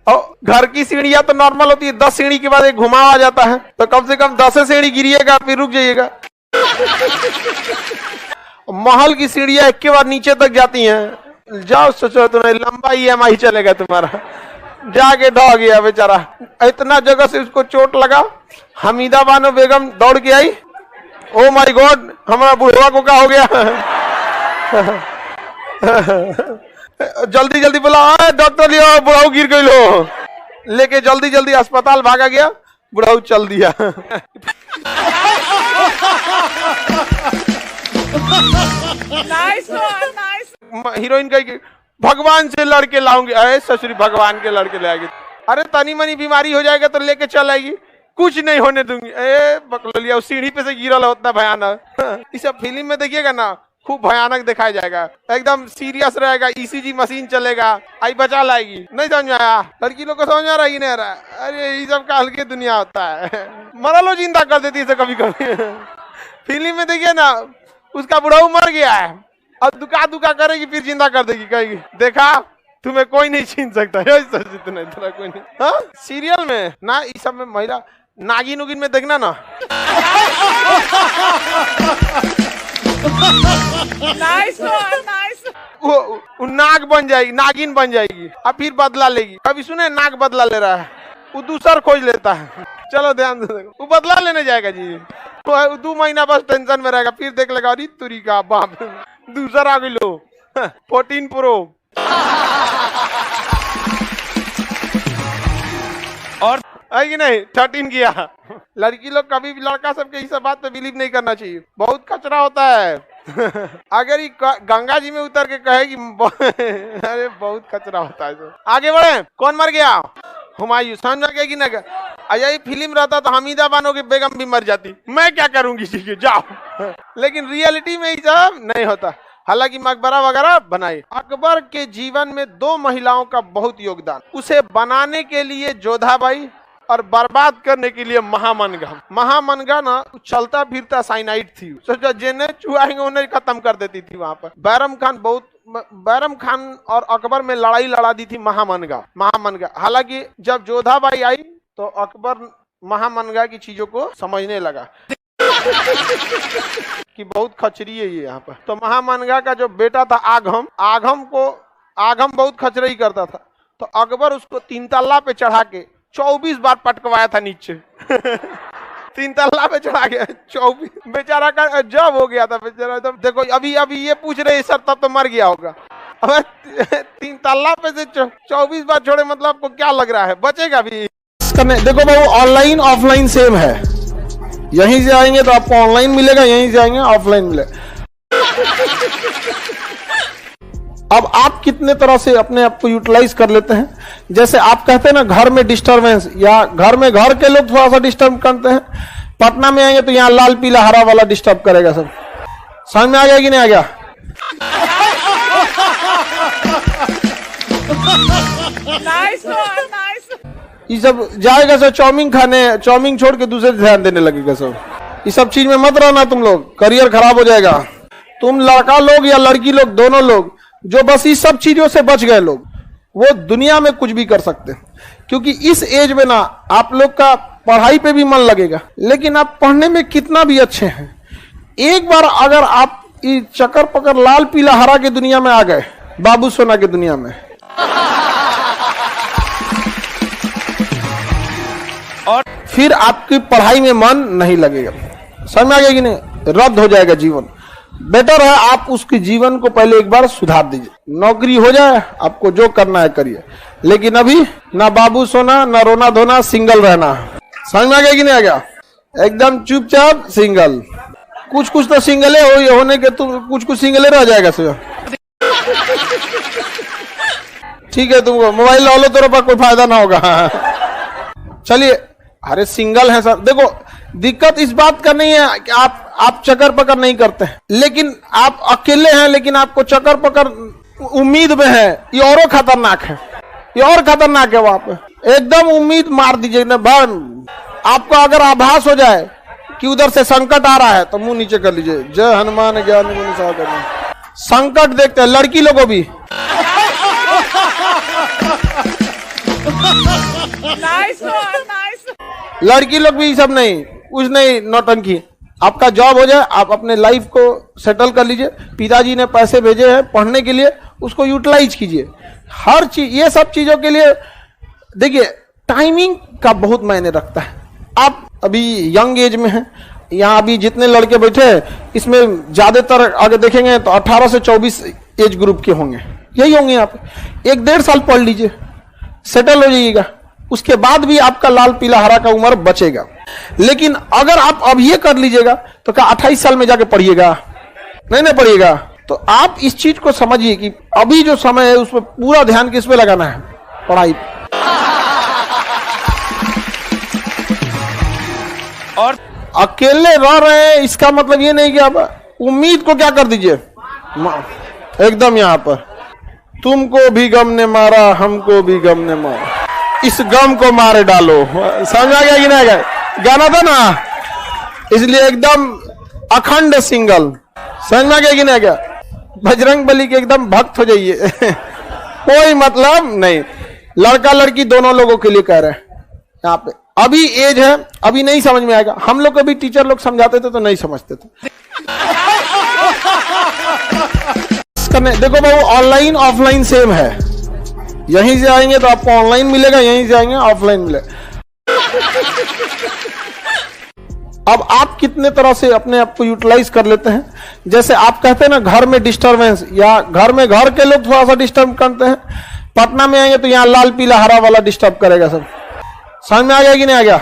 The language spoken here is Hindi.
और घर की सीढ़ियां तो नॉर्मल होती है, 10 सीढ़ी के बाद एक घुमाव आ जाता है, तो कम से कम 10 सीढ़ी गिरिएगा फिर रुक जाइएगा। महल की सीढ़ियां एक के बाद नीचे तक जाती हैं। जाओ सोचो तुम्हें लंबा EMI चलेगा तुम्हारा। जाके ढह गया बेचारा, इतना जगह से उसको चोट लगा। हमीदा बानो बेगम दौड़ के आई, ओ माय गॉड हमारा बुढ़वा को क्या हो गया। जल्दी जल्दी बोला डॉक्टर लियो, बुढ़ाऊ गिर गई लो, लेके जल्दी जल्दी अस्पताल भागा गया, बुढ़ाऊ चल दिया। हीरोइन कही भगवान से लड़के लाऊंगे, अरे ससुरी भगवान के लड़के ले आएगी। अरे तनी मनी बीमारी हो जाएगा तो लेके चल आएगी, कुछ नहीं होने दूंगी। ए बकलोलिया सीढ़ी पे से गिरल होता भयानक। इस फिल्म में देखिएगा ना खूब भयानक दिखाया जाएगा, एकदम सीरियस रहेगा, ECG मशीन चलेगा, आई बचा लाएगी। नहीं समझ में आया? लड़की लोग को समझ आ रहा ही नहीं आ रहा। अरे ये सब काल की दुनिया होता है, मरा लो जिंदा कर देती है कभी कभी। फिल्म में देखिए ना उसका बुढ़ाऊ मर गया है, अब दुका दुका करेगी फिर जिंदा कर देगी, कहेगी देखा तुम्हें कोई नहीं छीन सकता। इतना कोई नहीं। हाँ सीरियल में ना, इस सब में महिला नागिन उगिन में देखना ना। Nice nice. वो नाग बन जाएगी, नागिन बन जाएगी, अब फिर बदला लेगी। अभी सुने नाग बदला ले रहा है, वो दूसर खोज लेता है। चलो ध्यान दे, वो बदला लेने जाएगा जी। तो 2 महीना बस टेंशन में रहेगा, फिर देख लेगा अरे तुरी का बाप दूसर आ गई लो 14 प्रो। और है कि नहीं 13 किया। लड़की लोग कभी भी लड़का सबके इस बात पे बिलीव नहीं करना चाहिए, बहुत कचरा होता है। अगर गंगा जी में उतर के कहेगी अरे बहुत कचरा होता है। तो आगे बढ़े, कौन मर गया? हुमायूं। समझ में कि ना? ये फिल्म रहता तो हमीदा बानो की बेगम भी मर जाती, मैं क्या करूंगी जी, जाओ। लेकिन रियलिटी में ही सब नहीं होता। हालांकि मकबरा वगैरह बनाए। अकबर के जीवन में 2 महिलाओं का बहुत योगदान, उसे बनाने के लिए जोधाबाई और बर्बाद करने के लिए महामनगा। महामनगा ना चलता फिरता साइनाइड थी, सोचा जिन्हें चुआएंगे उन्हें खत्म कर देती थी। वहां पर बैरम खान और अकबर में लड़ाई लड़ा दी थी महामनगा। हालांकि जब जोधाबाई आई तो अकबर महामनगा की चीजों को समझने लगा कि बहुत खचरी है ये यहाँ पर। तो महामनगा का जो बेटा था आगम बहुत खचरई करता था, तो अकबर उसको 3 तल्ला पे चढ़ा के 24 बार पटकवाया था नीचे। 3 तल्ला पे चढ़ा गया 24, बेचारा का जब हो गया था बेचारा। तो देखो अभी ये पूछ रहे सर तब तो मर गया होगा। अब 3 तल्ला पे से 24 बार छोड़े, मतलब आपको क्या लग रहा है बचेगा भी? देखो बाबू ऑनलाइन ऑफलाइन सेम है, यहीं से आएंगे तो आपको ऑनलाइन मिलेगा, यहीं से आएंगे ऑफलाइन मिलेगा। अब आप कितने तरह से अपने आप को यूटिलाइज कर लेते हैं। जैसे आप कहते हैं ना घर में डिस्टरबेंस, या घर में घर के लोग थोड़ा सा डिस्टर्ब करते हैं, पटना में आएंगे तो यहाँ लाल पीला हरा वाला डिस्टर्ब करेगा। सब समझ में आ गया कि नहीं आ गया? ये सब जाएगा सब चाउमीन खाने, चाउमीन छोड़ के दूसरे ध्यान देने लगेगा सब। ये सब चीज में मत रहना तुम लोग, करियर खराब हो जाएगा। तुम लड़का लोग या लड़की लोग, दोनों लोग जो बस इस सब चीजों से बच गए लोग, वो दुनिया में कुछ भी कर सकते हैं। क्योंकि इस एज में ना आप लोग का पढ़ाई पे भी मन लगेगा, लेकिन आप पढ़ने में कितना भी अच्छे हैं, एक बार अगर आप इस चक्कर पकड़ लाल पीला हरा की दुनिया में आ गए, बाबू सोना की दुनिया में, और फिर आपकी पढ़ाई में मन नहीं लगेगा। समझ में आ गया कि नहीं? रद्द हो जाएगा जीवन। बेटर है आप उसके जीवन को पहले एक बार सुधार दीजिए। नौकरी हो जाए, आपको जो करना है करिए, लेकिन अभी ना बाबू सोना ना रोना धोना, सिंगल रहना। समझ में आ गया कि नहीं आ गया? एकदम चुपचाप सिंगल। कुछ तो सिंगले होने के, तुम कुछ सिंगले रह जाएगा सर। ठीक है, तुमको मोबाइल लो तेरे पास कोई फायदा ना होगा। चलिए, अरे सिंगल है सर। देखो दिक्कत इस बात का नहीं है कि आप चक्कर पकड़ नहीं करते हैं, लेकिन आप अकेले हैं, लेकिन आपको चक्कर पकड़ उम्मीद में है, ये और खतरनाक है। ये और खतरनाक है। वहां पे एकदम उम्मीद मार दीजिए ना। आपको अगर आभास हो जाए कि उधर से संकट आ रहा है तो मुंह नीचे कर लीजिए। जय हनुमान ज्ञान गुण सागर। संकट देखते हैं लड़की लोगों भी। लड़की लोग भी सब नहीं, कुछ नहीं, नौटंकी। आपका जॉब हो जाए, आप अपने लाइफ को सेटल कर लीजिए। पिताजी ने पैसे भेजे हैं पढ़ने के लिए, उसको यूटिलाइज कीजिए। हर चीज, ये सब चीजों के लिए देखिए टाइमिंग का बहुत मायने रखता है। आप अभी यंग एज में हैं, यहाँ अभी जितने लड़के बैठे हैं इसमें ज्यादातर अगर देखेंगे तो 18 से 24 एज ग्रुप के होंगे, यही होंगे। आप 1-1.5 साल पढ़ लीजिए, सेटल हो जाइएगा, उसके बाद भी आपका लाल पीला हरा का उम्र बचेगा। लेकिन अगर आप अब ये कर लीजिएगा तो क्या 28 साल में जाके पढ़िएगा? नहीं पढ़िएगा। तो आप इस चीज को समझिए कि अभी जो समय है उसमें पूरा ध्यान किस पे लगाना है? पढ़ाई। और अकेले रह रहे हैं इसका मतलब ये नहीं कि आप उम्मीद को क्या कर दीजिए एकदम यहाँ पर, तुमको भी गम ने मारा हमको भी गम ने मारा, इस गम को मारे डालो। समझ आ गया कि नहीं? गाना था ना, इसलिए एकदम अखंड सिंगल। समझ में आ गया कि नहीं? गया बजरंग बली के एकदम भक्त हो जाइए। कोई मतलब नहीं, लड़का लड़की दोनों लोगों के लिए कह रहे हैं। यहाँ पे अभी एज है, अभी नहीं समझ में आएगा। हम लोग को भी टीचर लोग समझाते थे तो नहीं समझते थे। देखो भाई, ऑनलाइन ऑफलाइन सेम है। यहीं से आएंगे तो आपको ऑनलाइन मिलेगा, यहीं से आएंगे ऑफलाइन मिलेगा। अब आप कितने तरह से अपने आप को यूटिलाइज कर लेते हैं। जैसे आप कहते हैं ना घर में डिस्टरबेंस, या घर में घर के लोग थोड़ा सा डिस्टर्ब करते हैं, पटना में आएंगे तो यहाँ लाल पीला हरा वाला डिस्टर्ब करेगा सब। समझ में आ गया कि नहीं आ गया?